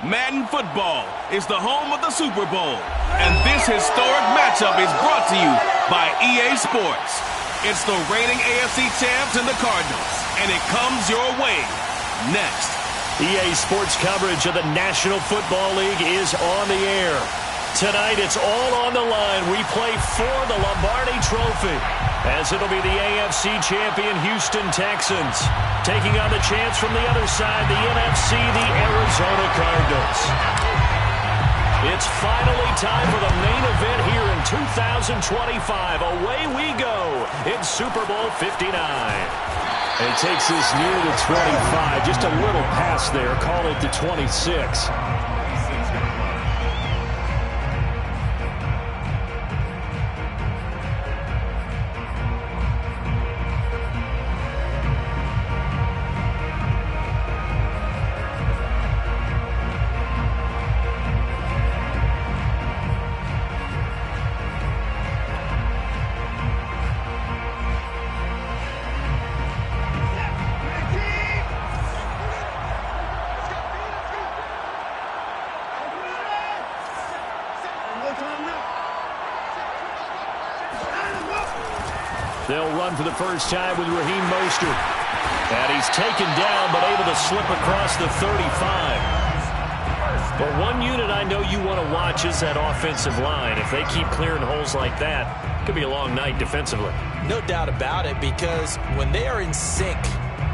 Madden Football is the home of the Super Bowl, and this historic matchup is brought to you by EA Sports. It's the reigning AFC champs and the Cardinals, and it comes your way next. EA Sports coverage of the National Football League is on the air. Tonight, it's all on the line. We play for the Lombardi Trophy, as it'll be the AFC champion Houston Texans taking on the chance from the other side, the NFC, the Arizona Cardinals. It's finally time for the main event here in 2025. Away we go in Super Bowl 59. It takes us near the 25, just a little past there. Call it the 26. They'll run for the first time with Raheem Mostert. And he's taken down, but able to slip across the 35. But one unit I know you want to watch is that offensive line. If they keep clearing holes like that, it could be a long night defensively. No doubt about it, because when they are in sync,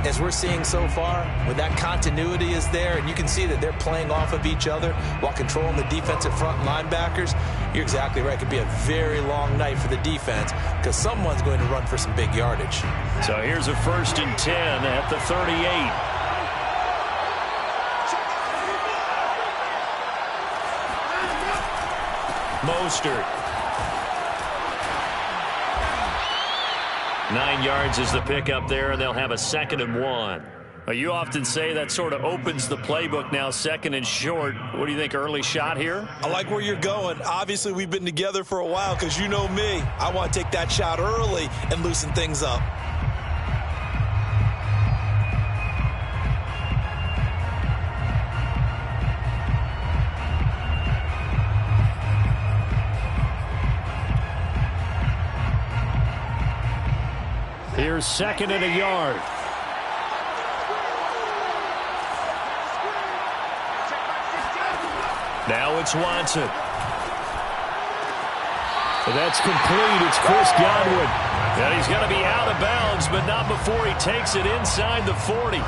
as we're seeing so far, when that continuity is there, and you can see that they're playing off of each other while controlling the defensive front linebackers, you're exactly right. It could be a very long night for the defense because someone's going to run for some big yardage. So here's a 1st and 10 at the 38. Mostert. 9 yards is the pickup there, and they'll have a 2nd and 1. You often say that sort of opens the playbook now, 2nd and short. What do you think, early shot here? I like where you're going. Obviously, we've been together for a while because you know me. I want to take that shot early and loosen things up. Here's 2nd and a yard. Now it's Watson. That's complete. It's Chris Godwin. And he's going to be out of bounds, but not before he takes it inside the 40. A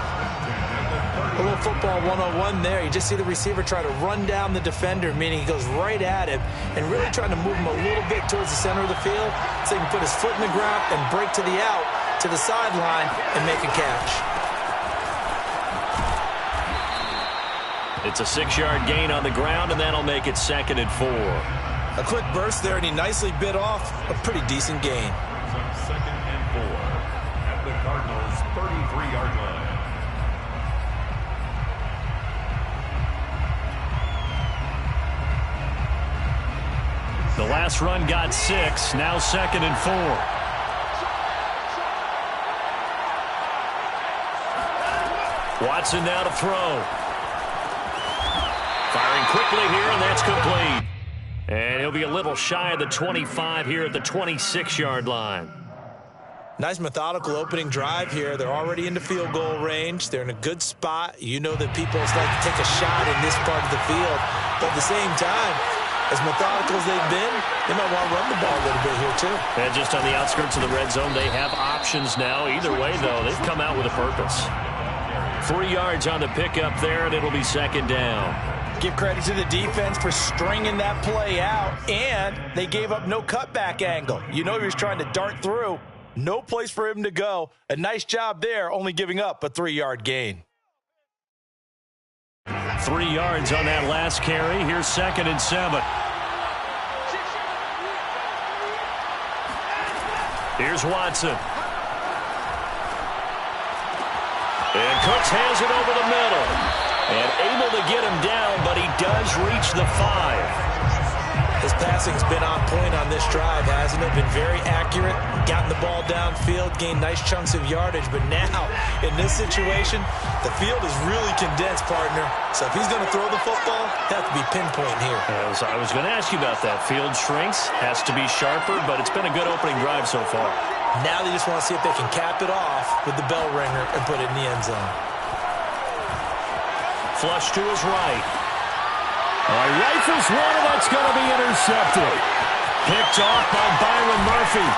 little football 101 there. You just see the receiver try to run down the defender, meaning he goes right at him and really trying to move him a little bit towards the center of the field so he can put his foot in the ground and break to the out, to the sideline, and make a catch. It's a 6-yard gain on the ground, and that'll make it 2nd and 4. A quick burst there, and he nicely bit off a pretty decent gain. 2nd and 4 at the Cardinals' 33-yard line. The last run got 6, now 2nd and 4. Watson now to throw. Firing quickly here, and that's complete. And he'll be a little shy of the 25 here at the 26-yard line. Nice methodical opening drive here. They're already into field goal range. They're in a good spot. You know that people like to take a shot in this part of the field. But at the same time, as methodical as they've been, they might want to run the ball a little bit here too. And just on the outskirts of the red zone, they have options now. Either way, though, they've come out with a purpose. 3 yards on the pickup there, and it'll be 2nd down. Give credit to the defense for stringing that play out, and they gave up no cutback angle. You know he was trying to dart through. No place for him to go. A nice job there, only giving up a 3-yard gain. 3 yards on that last carry. Here's 2nd and 7. Here's Watson. And Cooks has it over the middle. And able to get him down, but he does reach the 5. His passing's been on point on this drive, hasn't it? Been very accurate, gotten the ball downfield, gained nice chunks of yardage. But now, in this situation, the field is really condensed, partner. So if he's going to throw the football, he'll have to be pinpoint here. I was going to ask you about that. Field shrinks, has to be sharper, but it's been a good opening drive so far. Now they just want to see if they can cap it off with the bell ringer and put it in the end zone. Flush to his right. Rifles one, and that's going to be intercepted. Picked off by Byron Murphy.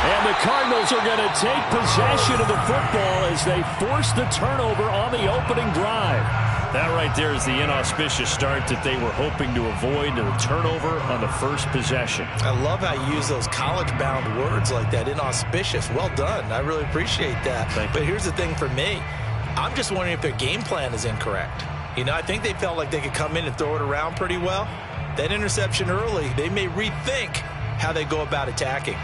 And the Cardinals are going to take possession of the football as they force the turnover on the opening drive. That right there is the inauspicious start that they were hoping to avoid, the turnover on the first possession. I love how you use those college-bound words like that, inauspicious. Well done. I really appreciate that. But here's the thing for me. I'm just wondering if their game plan is incorrect. You know, I think they felt like they could come in and throw it around pretty well. That interception early, they may rethink how they go about attacking.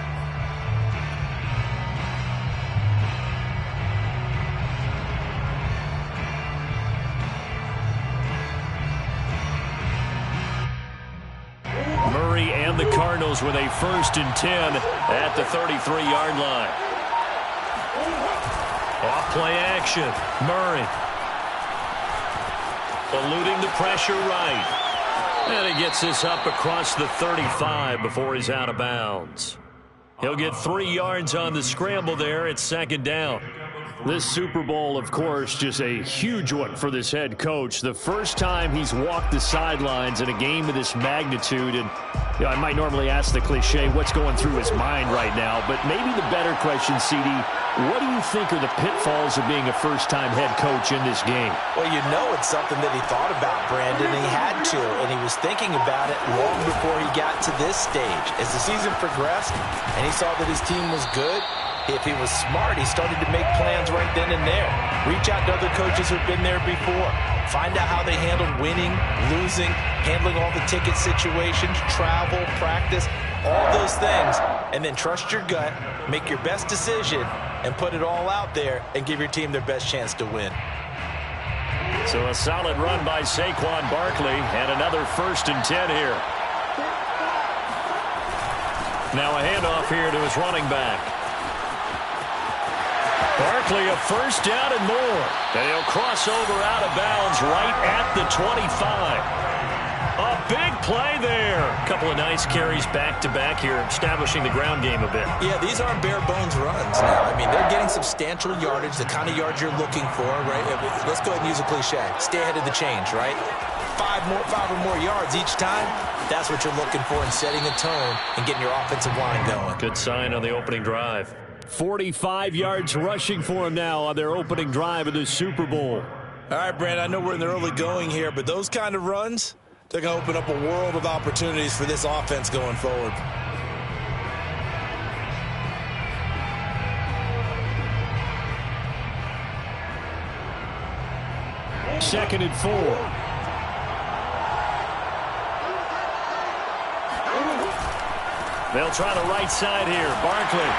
Murray and the Cardinals with a 1st and 10 at the 33-yard line. Off play action. Murray. Eluding the pressure right. And he gets this up across the 35 before he's out of bounds. He'll get 3 yards on the scramble there. It's 2nd down. This Super Bowl, of course, just a huge one for this head coach. The first time he's walked the sidelines in a game of this magnitude. And you know, I might normally ask the cliche, what's going through his mind right now? But maybe the better question, CD, what do you think are the pitfalls of being a first-time head coach in this game? Well, you know it's something that he thought about, Brandon. He had to, and he was thinking about it long before he got to this stage. As the season progressed and he saw that his team was good, if he was smart, he started to make plans right then and there. Reach out to other coaches who've been there before. Find out how they handled winning, losing, handling all the ticket situations, travel, practice, all those things. And then trust your gut, make your best decision, and put it all out there and give your team their best chance to win. So a solid run by Saquon Barkley and another 1st and 10 here. Now a handoff here to his running back. Barkley a 1st down and more. And he'll cross over out of bounds right at the 25. A big play there. A couple of nice carries back-to-back here, establishing the ground game a bit. Yeah, these aren't bare-bones runs now. I mean, they're getting substantial yardage, the kind of yards you're looking for, right? Let's go ahead and use a cliche. Stay ahead of the change, right? 5 or more yards each time. That's what you're looking for in setting a tone and getting your offensive line going. Good sign on the opening drive. 45 yards rushing for him now on their opening drive of the Super Bowl. All right, Brandon, I know we're in the early going here, but those kind of runs, they're going to open up a world of opportunities for this offense going forward. Second and 4. They'll try the right side here. Barkley.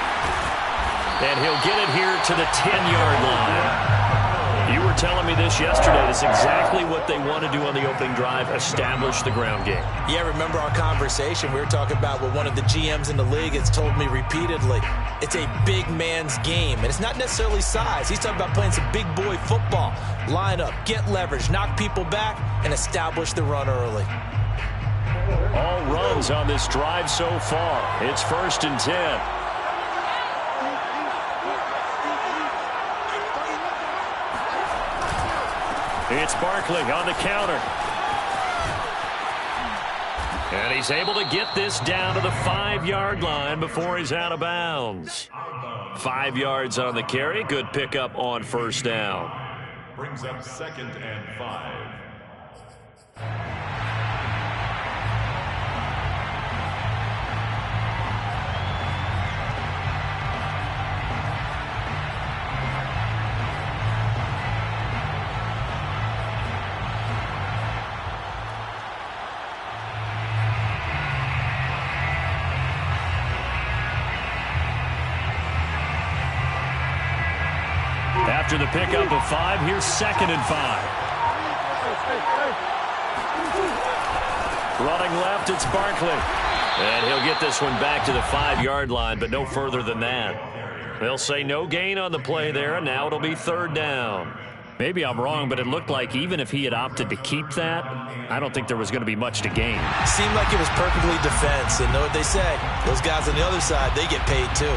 And he'll get it here to the 10-yard line. You were telling me this yesterday. That's exactly what they want to do on the opening drive, establish the ground game. Yeah, remember our conversation. We were talking about what one of the GMs in the league has told me repeatedly. It's a big man's game, and it's not necessarily size. He's talking about playing some big boy football. Line up, get leverage, knock people back, and establish the run early. All runs on this drive so far. It's 1st and 10. It's Barkley on the counter. And he's able to get this down to the 5-yard line before he's out of bounds. 5 yards on the carry. Good pickup on 1st down. Brings up 2nd and 5. After the pickup of 5, here's 2nd and 5. Running left, it's Barkley. And he'll get this one back to the 5-yard line, but no further than that. They'll say no gain on the play there, and now it'll be 3rd down. Maybe I'm wrong, but it looked like even if he had opted to keep that, I don't think there was going to be much to gain. Seemed like it was perfectly defense, and know what they say. Those guys on the other side, they get paid too.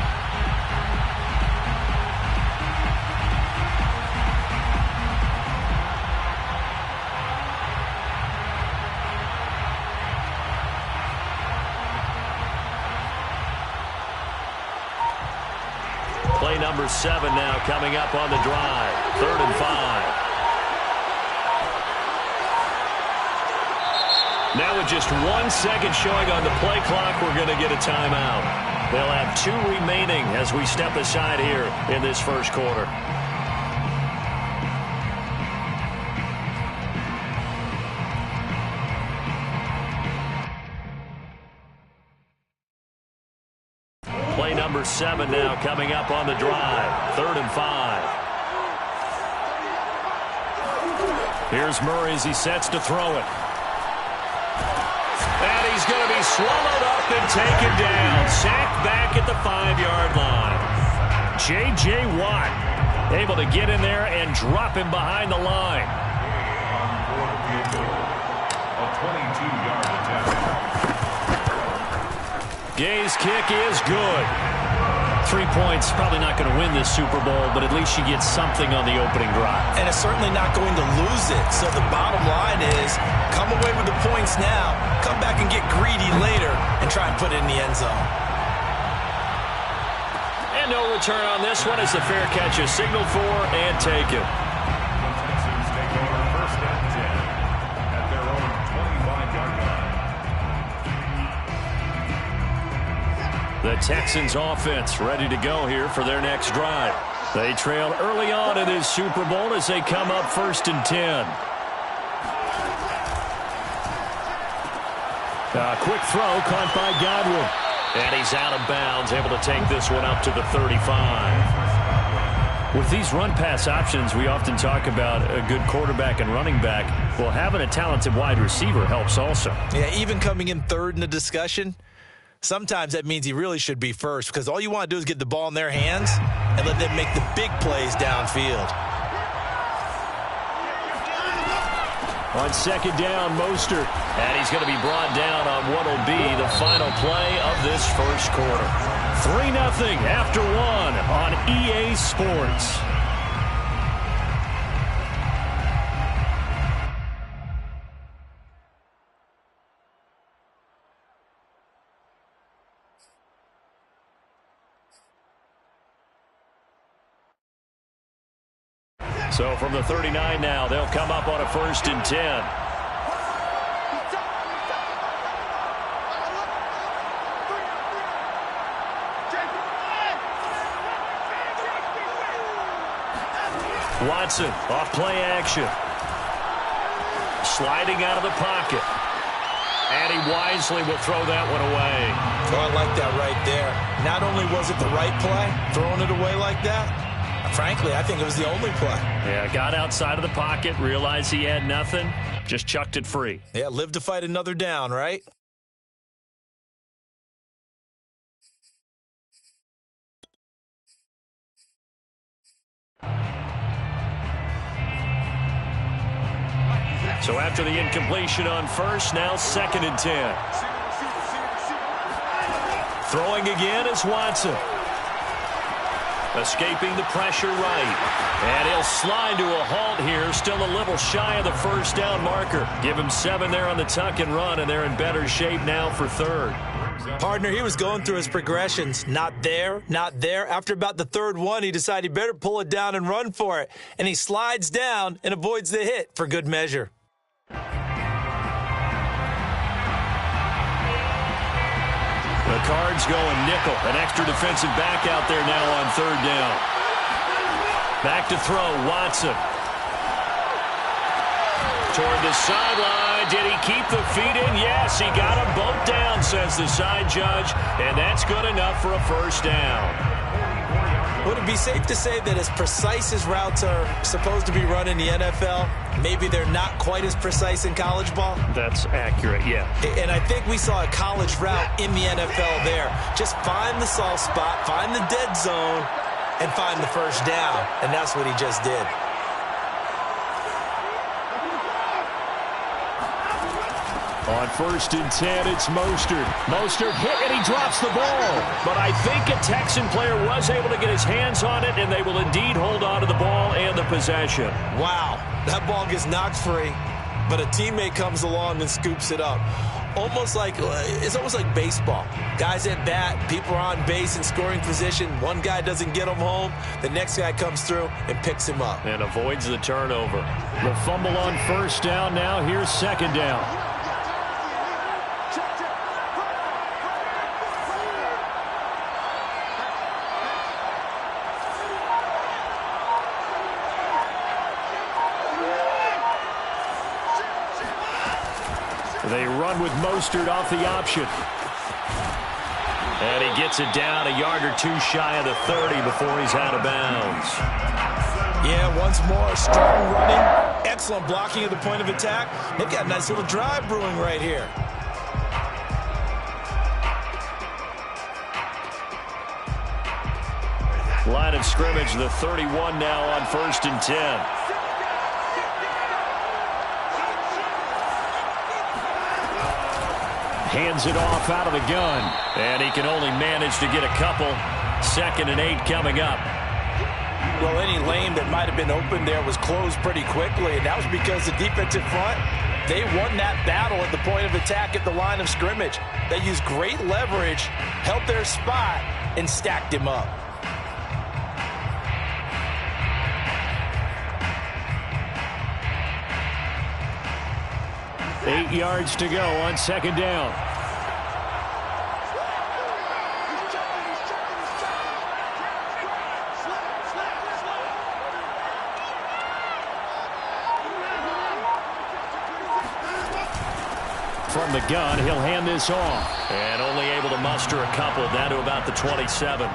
Play number 7 now coming up on the drive. 3rd and 5. Now with just 1 second showing on the play clock, we're going to get a timeout. They'll have 2 remaining as we step aside here in this first quarter. Play number 7 now coming up on the drive. 3rd and 5. Here's Murray as he sets to throw it. And he's going to be swallowed up and taken down. Sacked back at the 5-yard line. J.J. Watt able to get in there and drop him behind the line. A 22-yard attempt. Gay's kick is good. 3 points, probably not going to win this Super Bowl, but at least she gets something on the opening drive. And it's certainly not going to lose it. So the bottom line is, come away with the points now, come back and get greedy later, and try and put it in the end zone. And no return on this one as the fair catch is signaled for and taken. The Texans take over 1st and 10 at their own 25-yard line. The Texans offense ready to go here for their next drive. They trailed early on in this Super Bowl as they come up 1st and 10. A quick throw caught by Godwin. And he's out of bounds, able to take this one up to the 35. With these run-pass options, we often talk about a good quarterback and running back. Well, having a talented wide receiver helps also. Yeah, even coming in 3rd in the discussion, sometimes that means he really should be first because all you want to do is get the ball in their hands and let them make the big plays downfield. On 2nd down, Mostert. And he's going to be brought down on what will be the final play of this first quarter. 3-0 after 1 on EA Sports. So from the 39 now, they'll come up on a 1st and 10. Watson off play action. Sliding out of the pocket. And he wisely will throw that one away. Oh, I like that right there. Not only was it the right play, throwing it away like that, frankly, I think it was the only play. Yeah, got outside of the pocket, realized he had nothing, just chucked it free. Yeah, live to fight another down, right? So after the incompletion on 1st, now 2nd and 10. Throwing again is Watson. Escaping the pressure right. And he'll slide to a halt here. Still a little shy of the 1st down marker. Give him 7 there on the tuck and run, and they're in better shape now for 3rd. Partner, he was going through his progressions. Not there, not there. After about the 3rd one, he decided he better pull it down and run for it. And he slides down and avoids the hit for good measure. The Cards going nickel. An extra defensive back out there now on 3rd down. Back to throw, Watson. Toward the sideline. Did he keep the feet in? Yes, he got them both down, says the side judge. And that's good enough for a 1st down. Would it be safe to say that as precise as routes are supposed to be run in the NFL, maybe they're not quite as precise in college ball? That's accurate, yeah. And I think we saw a college route in the NFL there. Just find the soft spot, find the dead zone, and find the first down. And that's what he just did. On 1st and 10, it's Mostert. Mostert hit, and he drops the ball. But I think a Texan player was able to get his hands on it, and they will indeed hold on to the ball and the possession. Wow, that ball gets knocked free, but a teammate comes along and scoops it up. It's almost like baseball. Guys at bat, people are on base in scoring position. One guy doesn't get him home. The next guy comes through and picks him up. And avoids the turnover. The fumble on 1st down now. Here's 2nd down. They run with Mostert off the option. And he gets it down a yard or two shy of the 30 before he's out of bounds. Yeah, once more, strong running, excellent blocking at the point of attack. They've got a nice little drive brewing right here. Line of scrimmage, the 31 now on 1st and 10. Hands it off out of the gun. And he can only manage to get a couple. 2nd and 8 coming up. Well, any lane that might have been open there was closed pretty quickly, and that was because the defensive front, they won that battle at the point of attack at the line of scrimmage. They used great leverage, held their spot, and stacked him up. Eight yards to go on 2nd down. From the gun, he'll hand this off. And only able to muster a couple down to about the 27.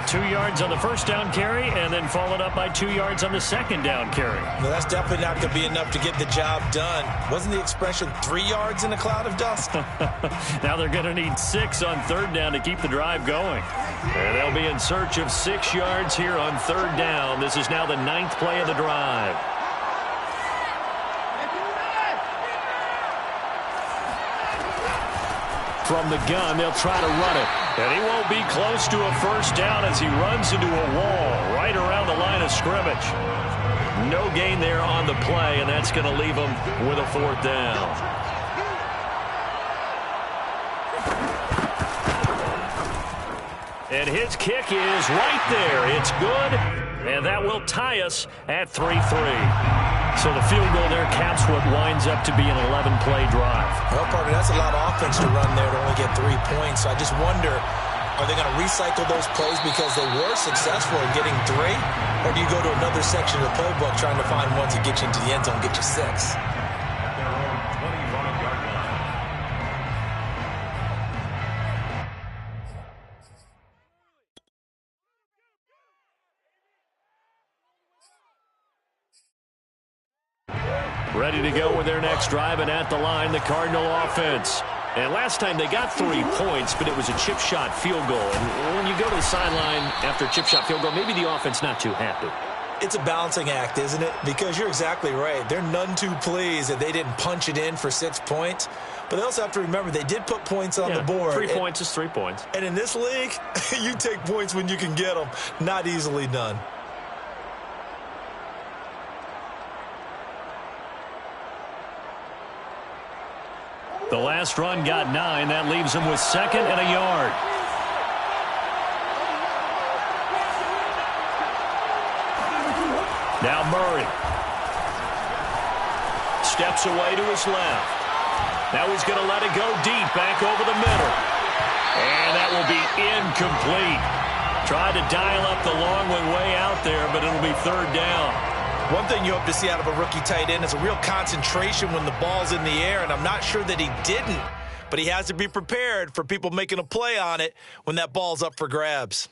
2 yards on the 1st down carry, and then followed up by 2 yards on the 2nd down carry. Well, that's definitely not going to be enough to get the job done. Wasn't the expression 3 yards in a cloud of dust? Now they're going to need 6 on 3rd down to keep the drive going. And they'll be in search of 6 yards here on 3rd down. This is now the 9th play of the drive. From the gun, they'll try to run it. And he won't be close to a 1st down as he runs into a wall right around the line of scrimmage. No gain there on the play, and that's going to leave him with a 4th down. And his kick is right there. It's good, and that will tie us at 3-3. So the field goal there caps what winds up to be an 11-play drive. Well, partner, that's a lot of offense to run there to only get 3 points. So I just wonder, are they going to recycle those plays because they were successful in getting 3? Or do you go to another section of the playbook trying to find ones that get you into the end zone, get you 6? At their own 25-yard line. Ready to go with their next drive, and at the line, the Cardinal offense. And last time they got 3 points, but it was a chip shot field goal. And when you go to the sideline after a chip shot field goal, maybe the offense not too happy. It's a balancing act, isn't it? Because you're exactly right. They're none too pleased that they didn't punch it in for 6 points. But they also have to remember they did put points on the board. 3 points is 3 points. And in this league, you take points when you can get them. Not easily done. The last run got 9. That leaves him with 2nd and a yard. Now Murray. Steps away to his left. Now he's going to let it go deep back over the middle. And that will be incomplete. Tried to dial up the long way out there, but it'll be 3rd down. One thing you hope to see out of a rookie tight end is a real concentration when the ball's in the air, and I'm not sure that he didn't, but he has to be prepared for people making a play on it when that ball's up for grabs.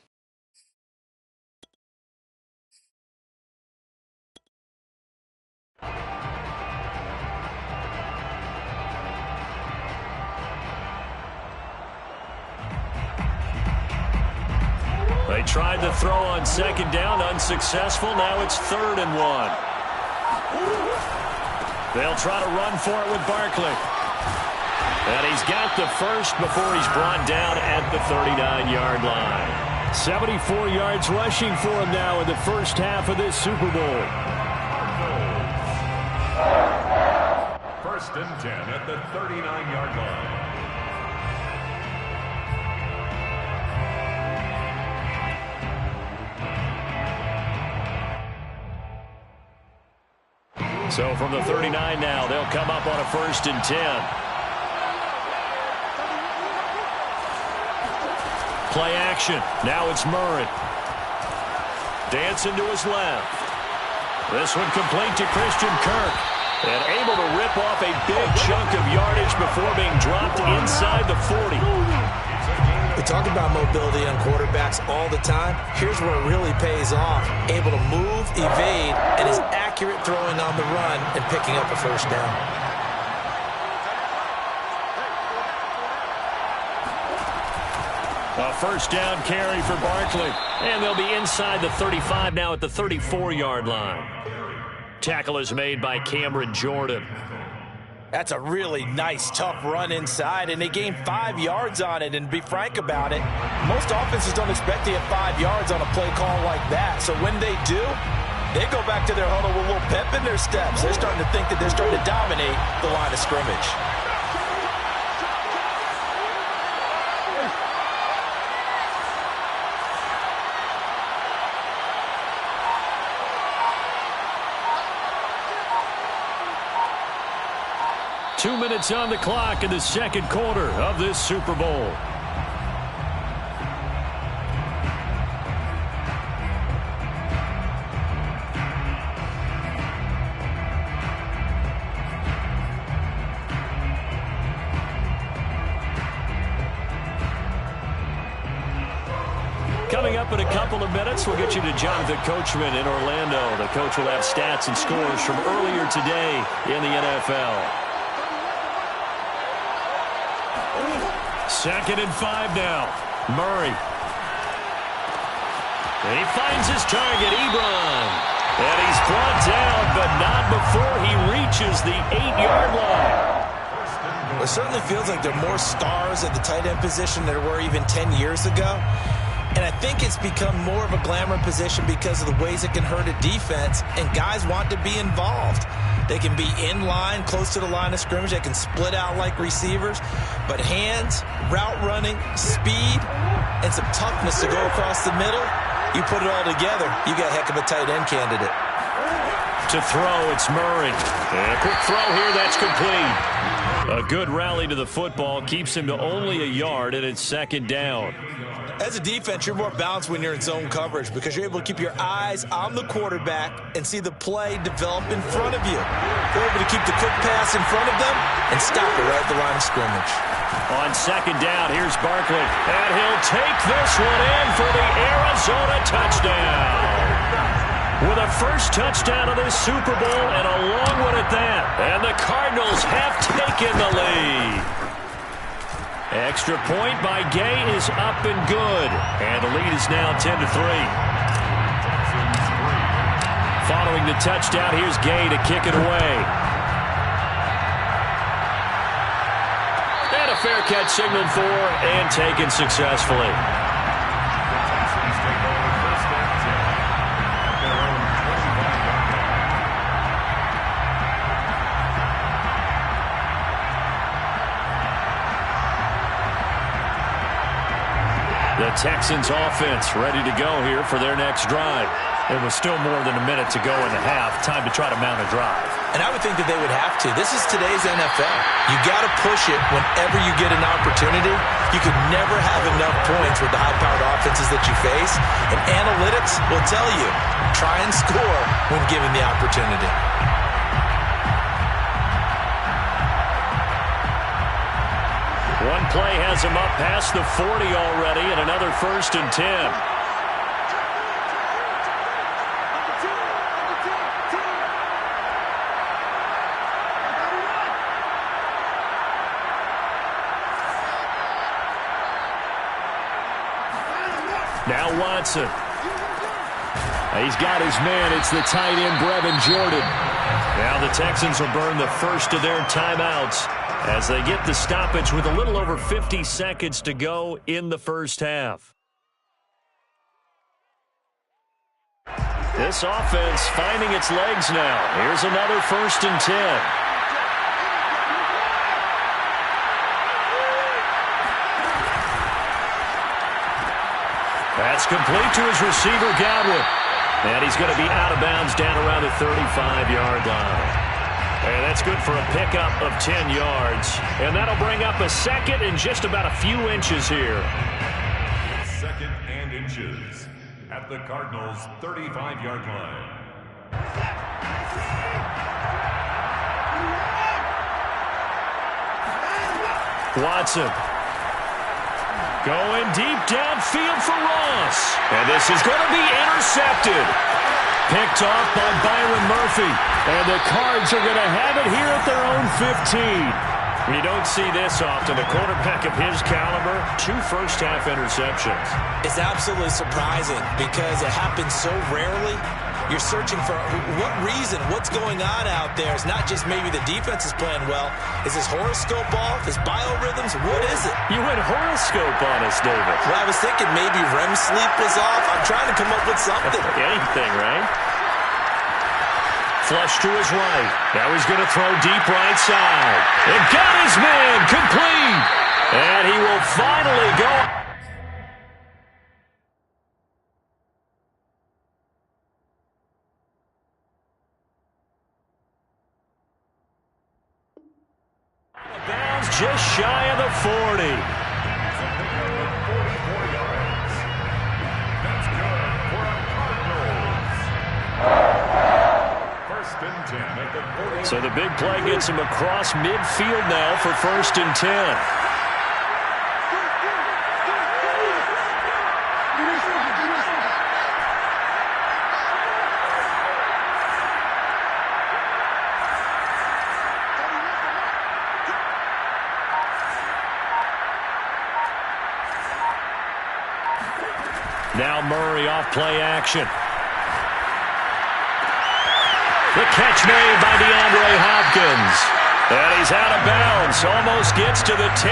They tried to throw on second down, unsuccessful. Now it's 3rd and 1. They'll try to run for it with Barkley. And he's got the first before he's brought down at the 39-yard line. 74 yards rushing for him now in the first half of this Super Bowl. 1st and 10 at the 39-yard line. So from the 39 now, they'll come up on a 1st and 10. Play action. Now it's Murray. Dancing to his left. This one complete to Christian Kirk. And able to rip off a big chunk of yardage before being dropped inside the 40. We talk about mobility on quarterbacks all the time. Here's where it really pays off. Able to move, evade, and is accurate throwing on the run and picking up a 1st down. A 1st down carry for Barkley. And they'll be inside the 35 now at the 34-yard line. Tackle is made by Cameron Jordan. That's a really nice, tough run inside, and they gained 5 yards on it. And to be frank about it, most offenses don't expect to get 5 yards on a play call like that. So when they do, they go back to their huddle with a little pep in their steps. They're starting to think that they're starting to dominate the line of scrimmage. Two minutes on the clock in the second quarter of this Super Bowl. Coming up in a couple of minutes, we'll get you to Jonathan Coachman in Orlando. The coach will have stats and scores from earlier today in the NFL. 2nd and 5 now. Murray. And he finds his target, Ebron. And he's brought down, but not before he reaches the 8-yard line. Well, it certainly feels like there are more stars at the tight end position than there were even 10 years ago. And I think it's become more of a glamour position because of the ways it can hurt a defense, and guys want to be involved. They can be in line, close to the line of scrimmage. They can split out like receivers. But hands, route running, speed, and some toughness to go across the middle, you put it all together, you got a heck of a tight end candidate. To throw, it's Murray. And a quick throw here, that's complete. A good rally to the football keeps him to only a yard, and it's 2nd down. As a defense, you're more balanced when you're in zone coverage because you're able to keep your eyes on the quarterback and see the play develop in front of you. You're able to keep the quick pass in front of them and stop it right at the line of scrimmage. On 2nd down, here's Barkley. And he'll take this one in for the Arizona touchdown. With a first touchdown of this Super Bowl and a long one at that. And the Cardinals have taken the lead. Extra point by Gay is up and good. And the lead is now 10-3. Following the touchdown, here's Gay to kick it away. And a fair catch signaled for and taken successfully. Texans take over 1st and 10 at their own 25-yard line. The Texans offense ready to go here for their next drive. It was still more than a minute to go in the half. Time to try to mount a drive. And I would think that they would have to. This is today's NFL. You got to push it whenever you get an opportunity. You could never have enough points with the high-powered offenses that you face. And analytics will tell you, try and score when given the opportunity. One play has him up past the 40 already, and another 1st and 10. Now Watson. He's got his man. It's the tight end, Brevin Jordan. Now the Texans will burn the first of their timeouts as they get the stoppage with a little over 50 seconds to go in the first half. This offense finding its legs now. Here's another 1st and 10. That's complete to his receiver, Godwin. And he's going to be out of bounds down around the 35-yard line. And that's good for a pickup of 10 yards. And that'll bring up a second and just about a few inches here. Second and inches at the Cardinals' 35-yard line. Watson. Going deep downfield for Ross. And this is going to be intercepted. Picked off by Byron Murphy. And the Cards are going to have it here at their own 15. You don't see this often. A quarterback of his caliber, 2 first-half interceptions. It's absolutely surprising because it happens so rarely. You're searching for what reason, what's going on out there. It's not just maybe the defense is playing well. Is his horoscope off? His biorhythms? What is it? You went horoscope on us, David. Well, I was thinking maybe REM sleep was off. I'm trying to come up with something. Anything, right? Flush to his right. Now he's going to throw deep right side. And got his man complete. And he will finally go. Bounds just shy of the 40. That's good for a Cardinals. First and 10 at the 40. So the big play gets him across midfield now for 1st and 10. Now Murray off play action. The catch made by DeAndre Hopkins. And he's out of bounds. Almost gets to the 10.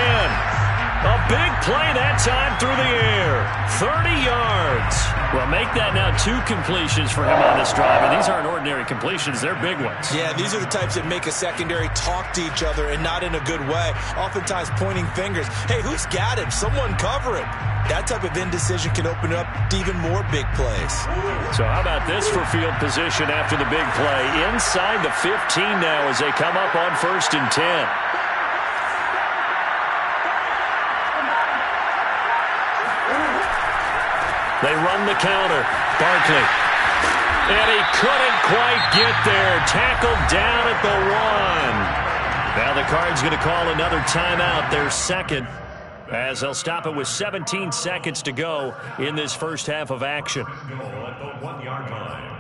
A big play that time through the air. 30 yards. Well, make that now 2 completions for him on this drive. And these aren't ordinary completions. They're big ones. Yeah, these are the types that make a secondary talk to each other and not in a good way. Oftentimes pointing fingers. Hey, who's got him? Someone cover him. That type of indecision can open up to even more big plays. So how about this for field position after the big play? Inside the 15 now as they come up on 1st and 10. They run the counter. Barkley. And he couldn't quite get there. Tackled down at the 1. Now the Cards going to call another timeout, their second, as they'll stop it with 17 seconds to go in this first half of action. Goal at the 1-yard line.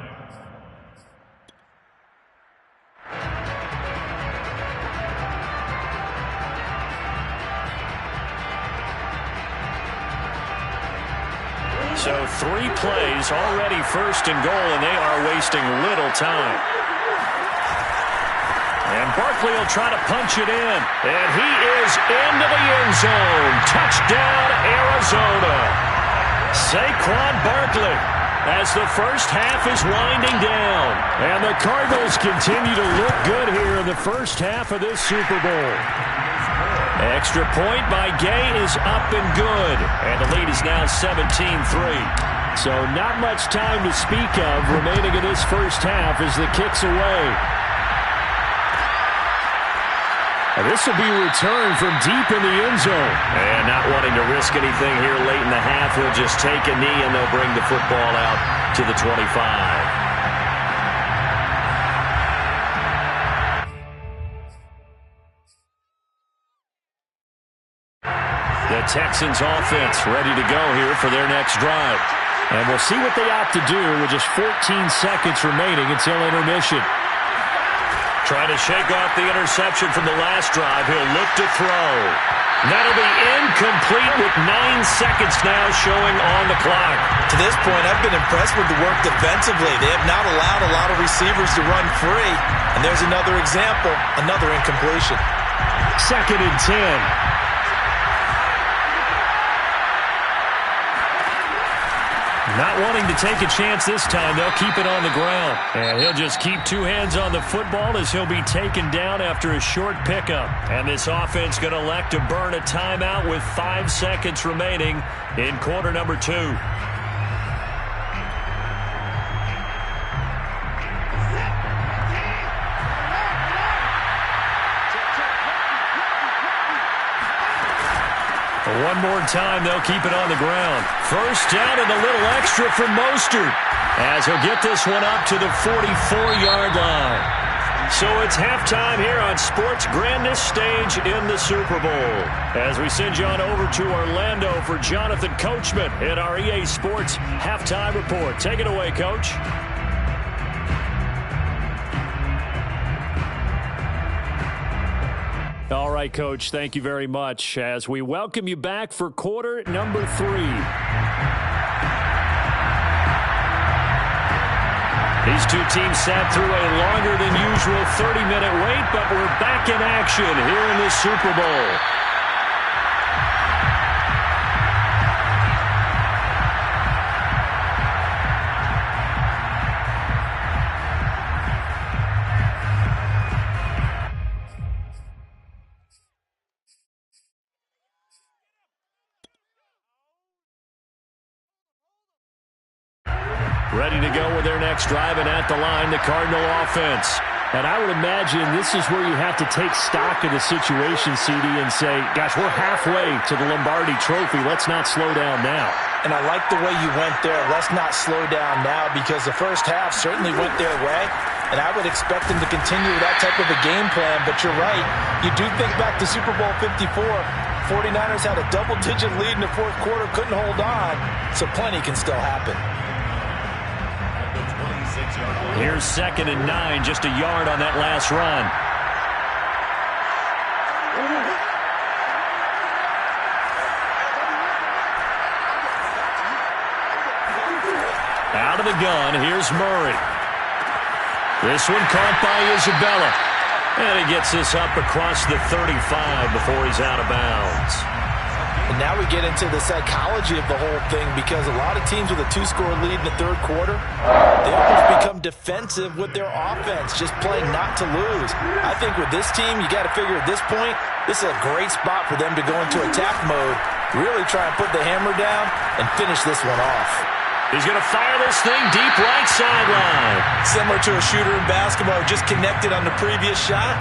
So 3 plays, already 1st and goal, and they are wasting little time. And Barkley will try to punch it in. And he is into the end zone. Touchdown, Arizona. Saquon Barkley as the first half is winding down. And the Cardinals continue to look good here in the first half of this Super Bowl. Extra point by Gay is up and good. And the lead is now 17-3. So not much time to speak of remaining in this first half as the kick's away. And this will be returned from deep in the end zone. And not wanting to risk anything here late in the half, he'll just take a knee and they'll bring the football out to the 25. The Texans offense ready to go here for their next drive. And we'll see what they opt to do with just 14 seconds remaining until intermission. Trying to shake off the interception from the last drive. He'll look to throw. That'll be incomplete with 9 seconds now showing on the clock. To this point, I've been impressed with the work defensively. They have not allowed a lot of receivers to run free. And there's another example, another incompletion. 2nd and 10. Not wanting to take a chance this time, they'll keep it on the ground. And he'll just keep 2 hands on the football as he'll be taken down after a short pickup. And this offense going to elect to burn a timeout with 5 seconds remaining in quarter number 2. One more time, they'll keep it on the ground. First down and a little extra for Mostert as he'll get this one up to the 44-yard line. So it's halftime here on sports' grandest stage in the Super Bowl. As we send you on over to Orlando for Jonathan Coachman in our EA Sports Halftime Report. Take it away, Coach. All right, Coach, thank you very much as we welcome you back for quarter number 3. These two teams sat through a longer than usual 30-minute wait, but we're back in action here in the Super Bowl. Ready to go with their next drive, and at the line, the Cardinal offense. And I would imagine this is where you have to take stock of the situation, CD, and say, gosh, we're halfway to the Lombardi Trophy. Let's not slow down now. And I like the way you went there. Let's not slow down now, because the first half certainly went their way. And I would expect them to continue that type of a game plan. But you're right. You do think back to Super Bowl 54. 49ers had a double-digit lead in the fourth quarter, couldn't hold on. So plenty can still happen. Here's 2nd and 9, just a yard on that last run. Out of the gun, here's Murray. This one caught by Isabella. And he gets this up across the 35 before he's out of bounds. And now we get into the psychology of the whole thing, because a lot of teams with a 2-score lead in the third quarter, they almost become defensive with their offense, just playing not to lose. I think with this team, you got to figure at this point, this is a great spot for them to go into attack mode, really try and put the hammer down and finish this one off. He's going to fire this thing deep right sideline. Similar to a shooter in basketball, just connected on the previous shot.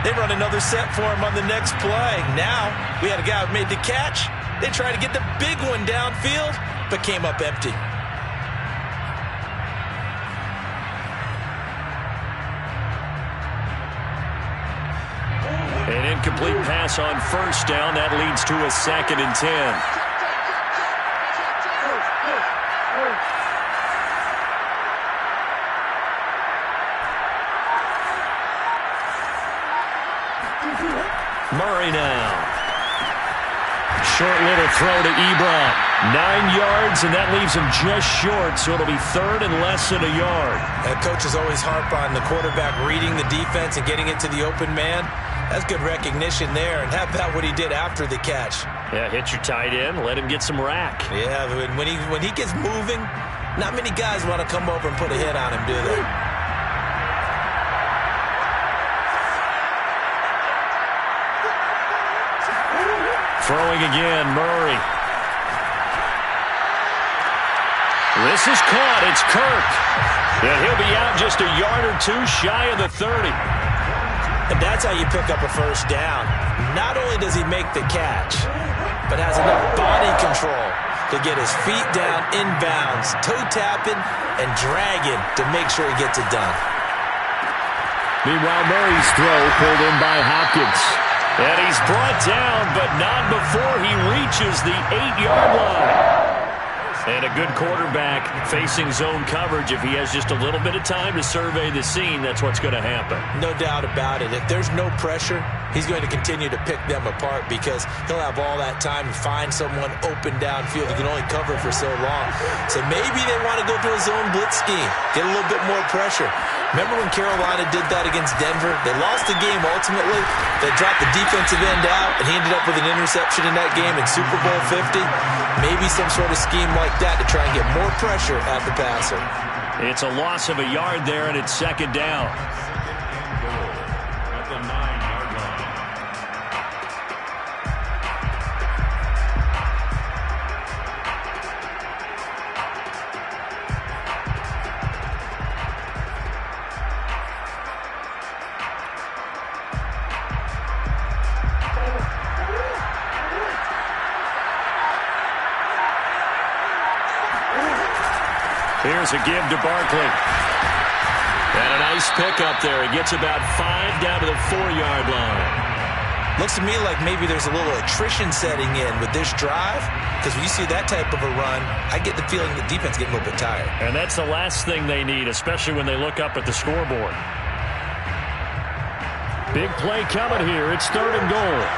They run another set for him on the next play. Now, we had a guy who made the catch. They tried to get the big one downfield, but came up empty. An incomplete pass on first down. That leads to a 2nd and 10. Murray now. Short little throw to Ebron. 9 yards, and that leaves him just short, so it'll be 3rd and less than a yard. Coaches always harp on the quarterback reading the defense and getting it to the open man. That's good recognition there, and how about what he did after the catch? Yeah, hit your tight end, let him get some rack. Yeah, when he gets moving, not many guys want to come over and put a hit on him, do they? Throwing again, Murray. This is caught. It's Kirk. Yeah, he'll be out just a yard or two shy of the 30. And that's how you pick up a first down. Not only does he make the catch, but has enough body control to get his feet down inbounds, toe tapping and dragging to make sure he gets it done. Meanwhile, Murray's throw pulled in by Hopkins. And he's brought down, but not before he reaches the 8-yard line. And a good quarterback facing zone coverage. If he has just a little bit of time to survey the scene, that's what's going to happen. No doubt about it. If there's no pressure, he's going to continue to pick them apart because he'll have all that time to find someone open downfield. He can only cover for so long. So maybe they want to go to a zone blitz scheme, get a little bit more pressure. Remember when Carolina did that against Denver? They lost the game ultimately. They dropped the defensive end out, and he ended up with an interception in that game in Super Bowl 50. Maybe some sort of scheme like that to try and get more pressure at the passer. It's a loss of a yard there, and it's second down. At the 9-yard line. Here's a give to Barkley. And a nice pickup there. He gets about 5 down to the 4-yard line. Looks to me like maybe there's a little attrition setting in with this drive, because when you see that type of a run, I get the feeling the defense is getting a little bit tired. And that's the last thing they need, especially when they look up at the scoreboard. Big play coming here. It's 3rd and goal.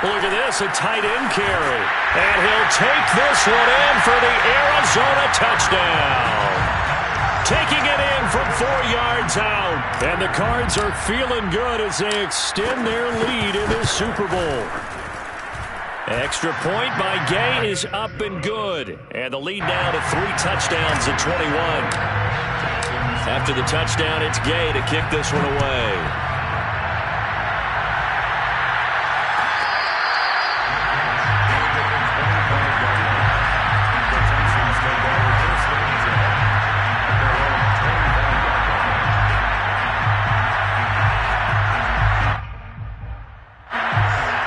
Look at this, a tight end carry. And he'll take this one in for the Arizona touchdown. Taking it in from 4 yards out. And the Cards are feeling good as they extend their lead in this Super Bowl. Extra point by Gay is up and good. And the lead now to 3 touchdowns at 21. After the touchdown, it's Gay to kick this one away.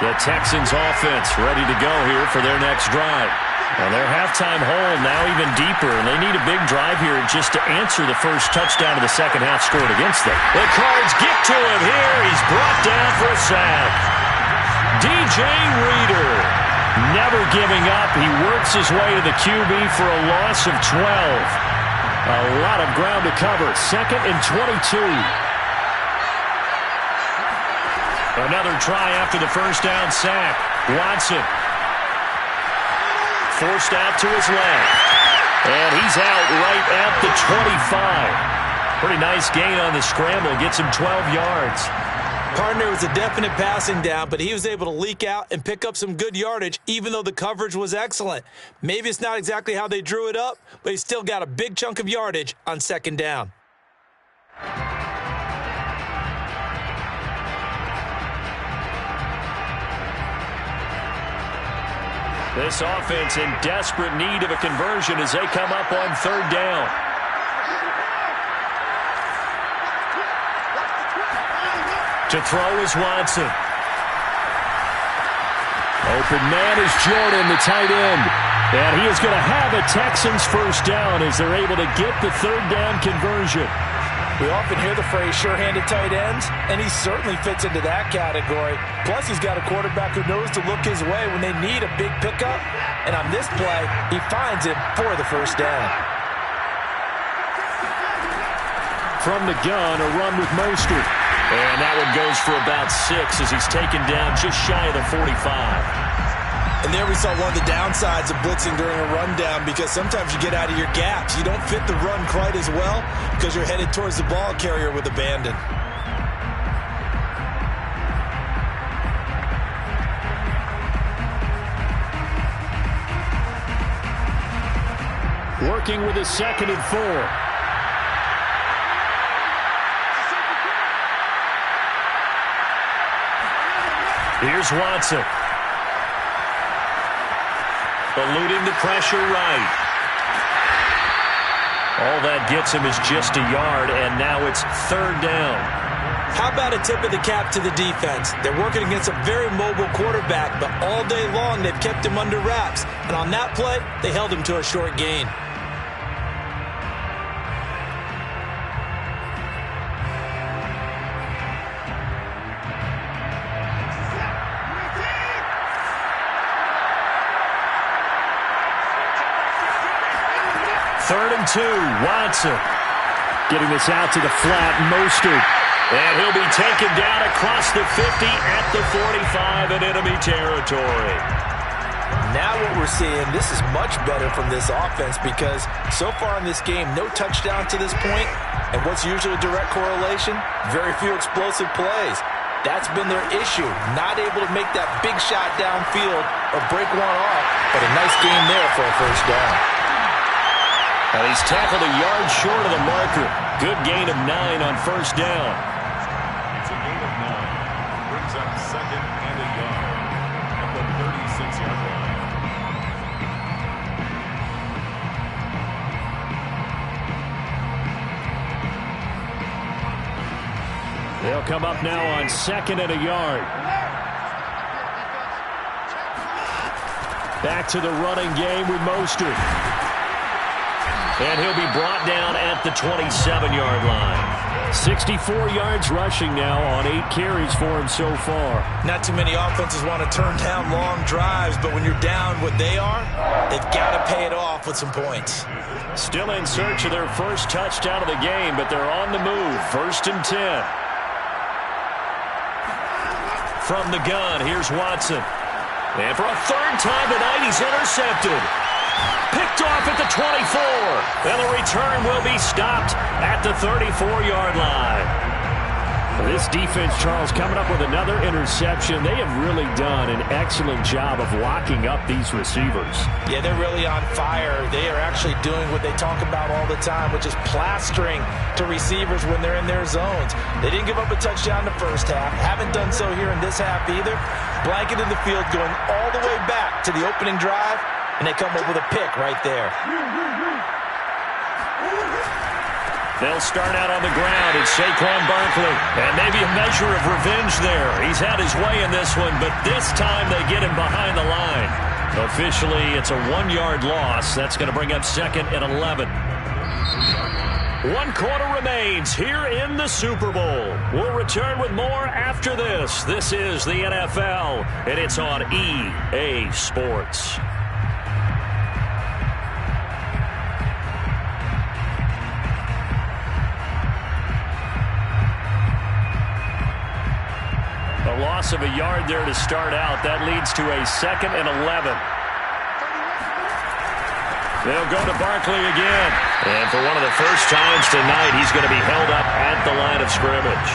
The Texans offense ready to go here for their next drive. And their halftime hole now even deeper, and they need a big drive here just to answer the first touchdown of the second half scored against them. The Cards get to him here. He's brought down for a sack. DJ Reader never giving up. He works his way to the QB for a loss of 12. A lot of ground to cover. 2nd and 22. Another try after the first down sack. Watson forced out to his left. And he's out right at the 25. Pretty nice gain on the scramble. Gets him 12 yards. Partner was a definite passing down, but he was able to leak out and pick up some good yardage, even though the coverage was excellent. Maybe it's not exactly how they drew it up, but he still got a big chunk of yardage on 2nd down. This offense in desperate need of a conversion as they come up on 3rd down. To throw is Watson. Open man is Jordan, the tight end. And he is going to have a Texans first down as they're able to get the 3rd down conversion. We often hear the phrase sure-handed tight ends, and he certainly fits into that category. Plus, he's got a quarterback who knows to look his way when they need a big pickup. And on this play, he finds it for the first down. From the gun, a run with Mostert. And that one goes for about 6 as he's taken down just shy of the 45. And there we saw one of the downsides of blitzing during a rundown, because sometimes you get out of your gaps. You don't fit the run quite as well because you're headed towards the ball carrier with abandon. Working with a 2nd and 4. Here's Watson. Eluding the pressure right. All that gets him is just a yard, and now it's 3rd down. How about a tip of the cap to the defense? They're working against a very mobile quarterback, but all day long they've kept him under wraps. And on that play, they held him to a short gain. 3rd and 2, Watson. Getting this out to the flat, Mostert. And he'll be taken down across the 50 at the 45 in enemy territory. Now what we're seeing, this is much better from this offense because so far in this game, no touchdown to this point. And what's usually a direct correlation? Very few explosive plays. That's been their issue. Not able to make that big shot downfield or break one off. But a nice game there for a first down. And he's tackled a yard short of the marker. Good gain of 9 on first down. It's a gain of 9. Brings up 2nd and a yard at the 36-yard line. They'll come up now on 2nd and a yard. Back to the running game with Mostert. And he'll be brought down at the 27-yard line. 64 yards rushing now on 8 carries for him so far. Not too many offenses want to turn down long drives, but when you're down what they are, they've got to pay it off with some points. Still in search of their first touchdown of the game, but they're on the move. 1st and 10. From the gun, here's Watson. And for a 3rd time tonight, he's intercepted. Picked off at the 24. And the return will be stopped at the 34-yard line. This defense, Charles, coming up with another interception. They have really done an excellent job of locking up these receivers. Yeah, they're really on fire. They are actually doing what they talk about all the time, which is plastering to receivers when they're in their zones. They didn't give up a touchdown in the first half. Haven't done so here in this half either. Blanketed the field going all the way back to the opening drive, and they come up with a pick right there. They'll start out on the ground. It's Saquon Barkley. And maybe a measure of revenge there. He's had his way in this one, but this time they get him behind the line. Officially, it's a 1-yard loss. That's going to bring up 2nd and 11. 1 quarter remains here in the Super Bowl. We'll return with more after this. This is the NFL, and it's on EA Sports. A loss of a yard there to start out. That leads to a 2nd and 11. They'll go to Barkley again. And for one of the first times tonight, he's going to be held up at the line of scrimmage.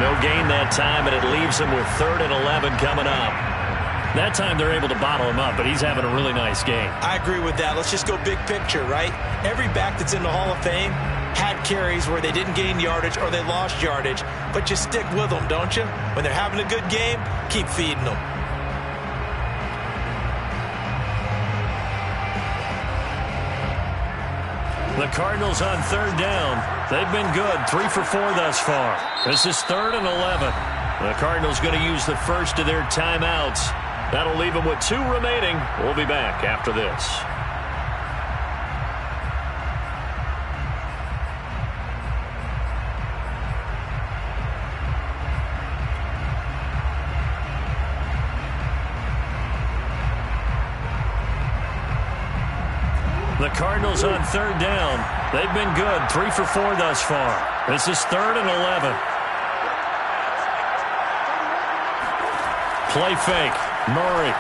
No gain that time, and it leaves him with 3rd and 11 coming up. That time they're able to bottle him up, but he's having a really nice game. I agree with that. Let's just go big picture, right? Every back that's in the Hall of Fame had carries where they didn't gain yardage or they lost yardage, but you stick with them, don't you? When they're having a good game, keep feeding them. The Cardinals on 3rd down. They've been good, 3 for 4 thus far. This is 3rd and 11. The Cardinals going to use the first of their timeouts. That'll leave them with 2 remaining. We'll be back after this. The Cardinals on 3rd down. They've been good, 3 for 4 thus far. This is 3rd and 11. Play fake. Murray.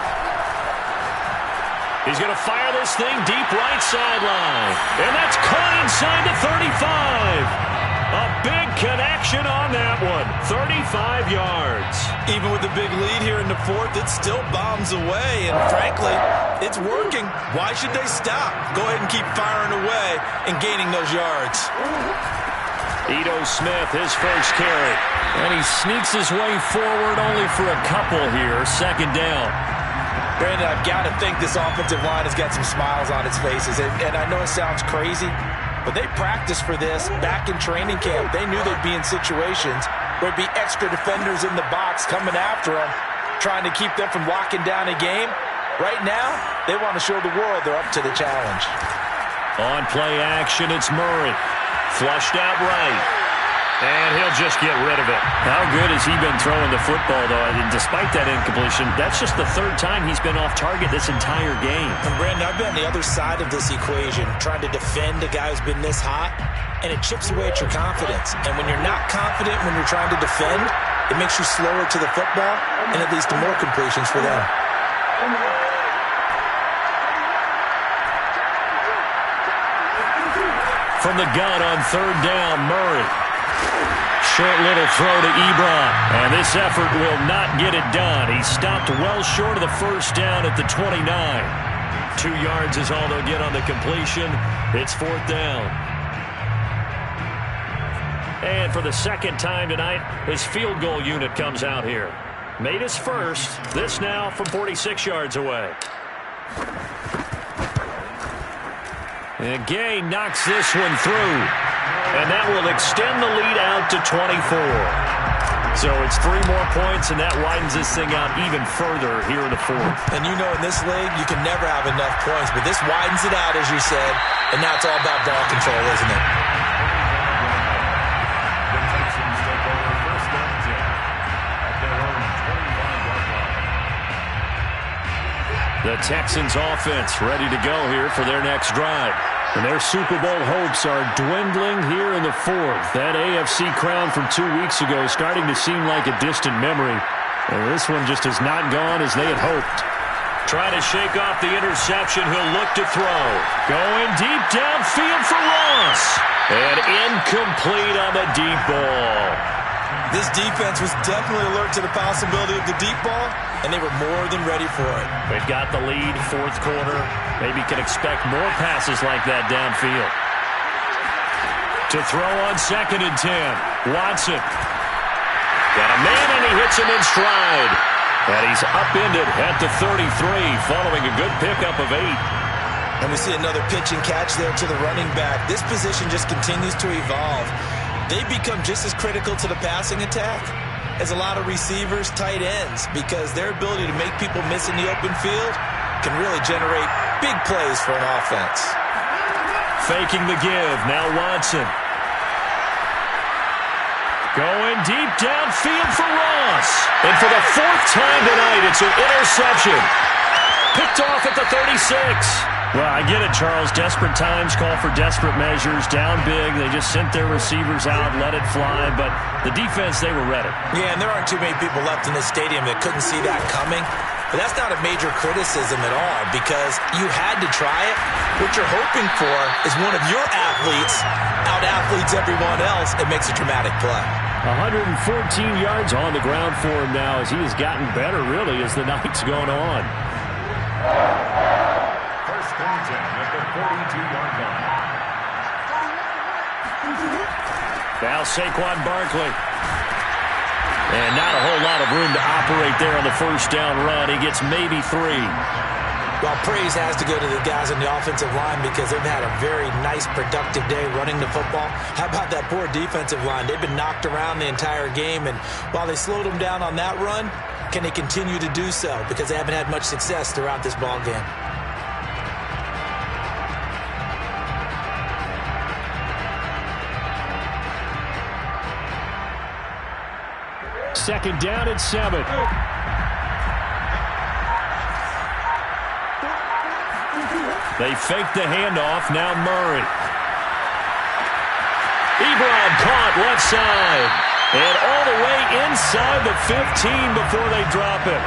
He's going to fire this thing deep right sideline. And that's caught inside the 35. A big connection on that one. 35 yards. Even with the big lead here in the 4th, it still bombs away. And frankly, it's working. Why should they stop? Go ahead and keep firing away and gaining those yards. Ito Smith, his first carry. And he sneaks his way forward only for a couple here. 2nd down. Brandon, I've got to think this offensive line has got some smiles on its faces. And I know it sounds crazy, but they practiced for this back in training camp. They knew they'd be in situations where there'd be extra defenders in the box coming after them, trying to keep them from locking down a game. Right now, they want to show the world they're up to the challenge. On play action, it's Murray. Flushed out right. And he'll just get rid of it. How good has he been throwing the football, though? And despite that incompletion, that's just the 3rd time he's been off target this entire game. And Brandon, I've been on the other side of this equation, trying to defend a guy who's been this hot, and it chips away at your confidence. And when you're not confident when you're trying to defend, it makes you slower to the football, and it leads to more completions for them. From the gun on third down, Murray. Short little throw to Ebron, and this effort will not get it done. He stopped well short of the first down at the 29. 2 yards is all they'll get on the completion. It's fourth down. And for the second time tonight, his field goal unit comes out here. Made his first. This now from 46 yards away. And Gay knocks this one through. And that will extend the lead out to 24. So it's 3 more points, and that widens this thing out even further here in the fourth. And you know in this league, you can never have enough points, but this widens it out, as you said, and now it's all about ball control, isn't it? The Texans take over first and 10 at their own 25-yard line. The Texans offense ready to go here for their next drive. And their Super Bowl hopes are dwindling here in the fourth. That AFC crown from 2 weeks ago is starting to seem like a distant memory. And this one just has not gone as they had hoped. Trying to shake off the interception, he'll look to throw. Going deep downfield for Ross. And incomplete on the deep ball. This defense was definitely alert to the possibility of the deep ball, and they were more than ready for it. They've got the lead, fourth quarter. Maybe can expect more passes like that downfield. To throw on 2nd and 10. Watson. Got a man, and he hits him in stride. And he's upended at the 33, following a good pickup of 8. And we see another pitch and catch there to the running back. This position just continues to evolve. They become just as critical to the passing attack as a lot of receivers, tight ends, because their ability to make people miss in the open field can really generate big plays for an offense. Faking the give. Now Watson. Going deep downfield for Ross. And for the 4th time tonight, it's an interception. Picked off at the 36. Well, I get it, Charles. Desperate times call for desperate measures. Down big. They just sent their receivers out, let it fly. But the defense, they were ready. Yeah, and there aren't too many people left in this stadium that couldn't see that coming. But that's not a major criticism at all, because you had to try it. What you're hoping for is one of your athletes out-athletes everyone else. It makes a dramatic play. 114 yards on the ground for him now, as he has gotten better, really, as the night's gone on. First and 10 at the 42-yard line. Now Saquon Barkley. And not a whole lot of room to operate there on the first down run. He gets maybe 3. Well, praise has to go to the guys on the offensive line, because they've had a very nice, productive day running the football. How about that poor defensive line? They've been knocked around the entire game, and while they slowed them down on that run, can they continue to do so? Because they haven't had much success throughout this ball game. Second down and 7. They fake the handoff. Now Murray. Ebron caught left side. And all the way inside the 15 before they drop it.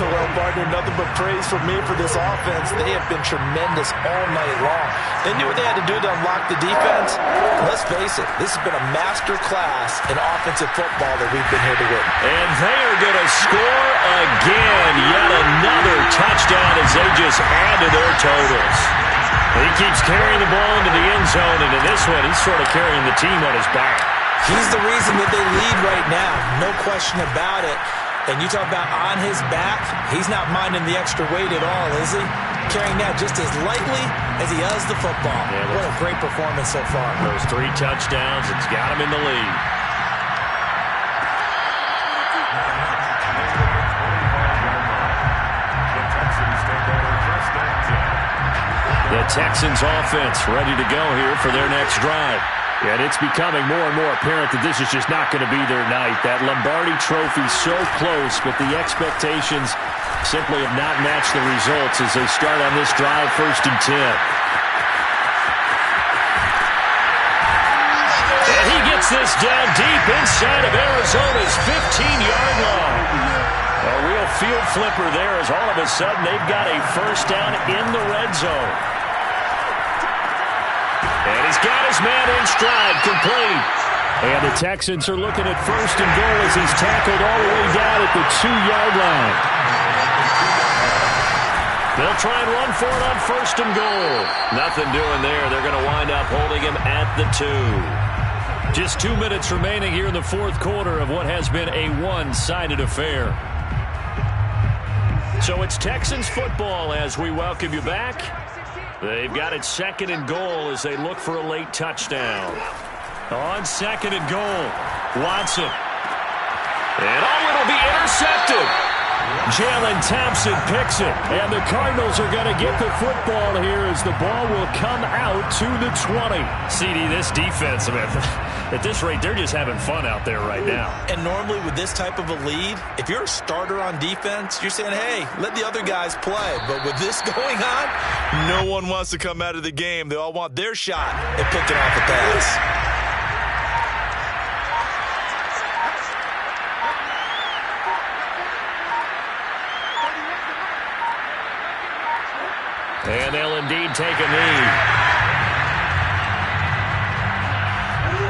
Well, partner, nothing but praise for me for this offense. They have been tremendous all night long. They knew what they had to do to unlock the defense. Let's face it, this has been a master class in offensive football that we've been here to witness. And they are going to score again. Yet another touchdown as they just add to their totals. He keeps carrying the ball into the end zone, and in this one, he's sort of carrying the team on his back. He's the reason that they lead right now. No question about it. And you talk about on his back, he's not minding the extra weight at all, is he? Carrying that just as lightly as he does the football. Yeah, what a great performance so far. Those 3 touchdowns, it's got him in the lead. The Texans offense ready to go here for their next drive. And it's becoming more and more apparent that this is just not going to be their night. That Lombardi trophy so close, but the expectations simply have not matched the results as they start on this drive, 1st and 10. And he gets this down deep inside of Arizona's 15-yard line. A real field flipper there as all of a sudden they've got a first down in the red zone. And he's got his man in stride, complete. And the Texans are looking at 1st and goal as he's tackled all the way down at the 2-yard line. They'll try and run for it on 1st and goal. Nothing doing there. They're going to wind up holding him at the 2. Just 2 minutes remaining here in the 4th quarter of what has been a one-sided affair. So it's Texans football as we welcome you back. They've got it 2nd and goal as they look for a late touchdown. On 2nd and goal, Watson. And it'll be intercepted. Jalen Thompson picks it. And the Cardinals are going to get the football here as the ball will come out to the 20. CD, this defense, at this rate, they're just having fun out there right now. And normally with this type of a lead, if you're a starter on defense, you're saying, hey, let the other guys play. But with this going on, no one wants to come out of the game. They all want their shot at picking off the pass. And they'll indeed take a knee.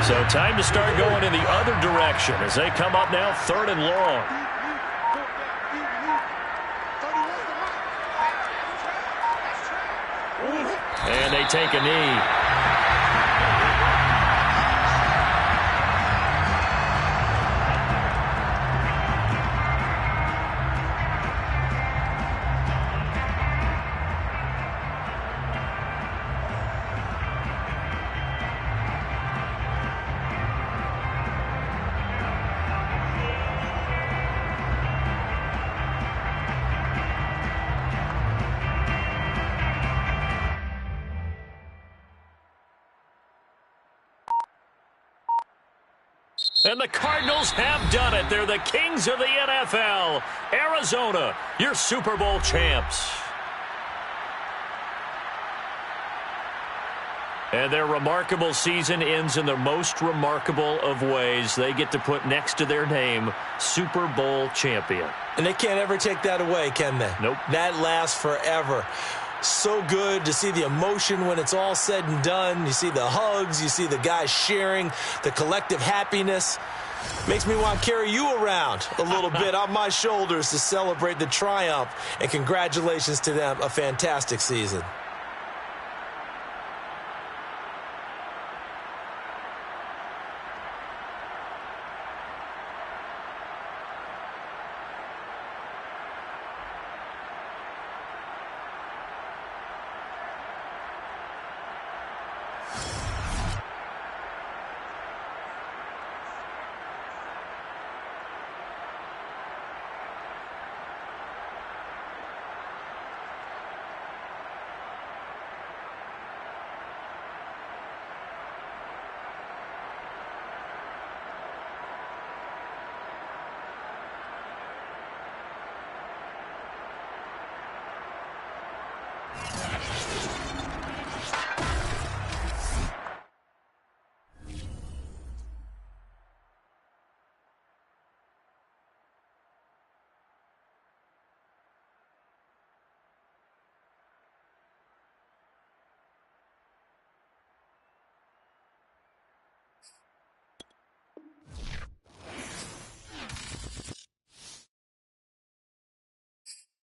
So time to start going in the other direction as they come up now 3rd and long. And they take a knee. And the Cardinals have done it. They're the kings of the NFL. Arizona, your Super Bowl champs. And their remarkable season ends in the most remarkable of ways. They get to put next to their name, Super Bowl champion. And they can't ever take that away, can they? Nope. That lasts forever. So good to see the emotion when it's all said and done. You see the hugs. You see the guys sharing, the collective happiness. Makes me want to carry you around a little bit on my shoulders to celebrate the triumph. And congratulations to them. A fantastic season.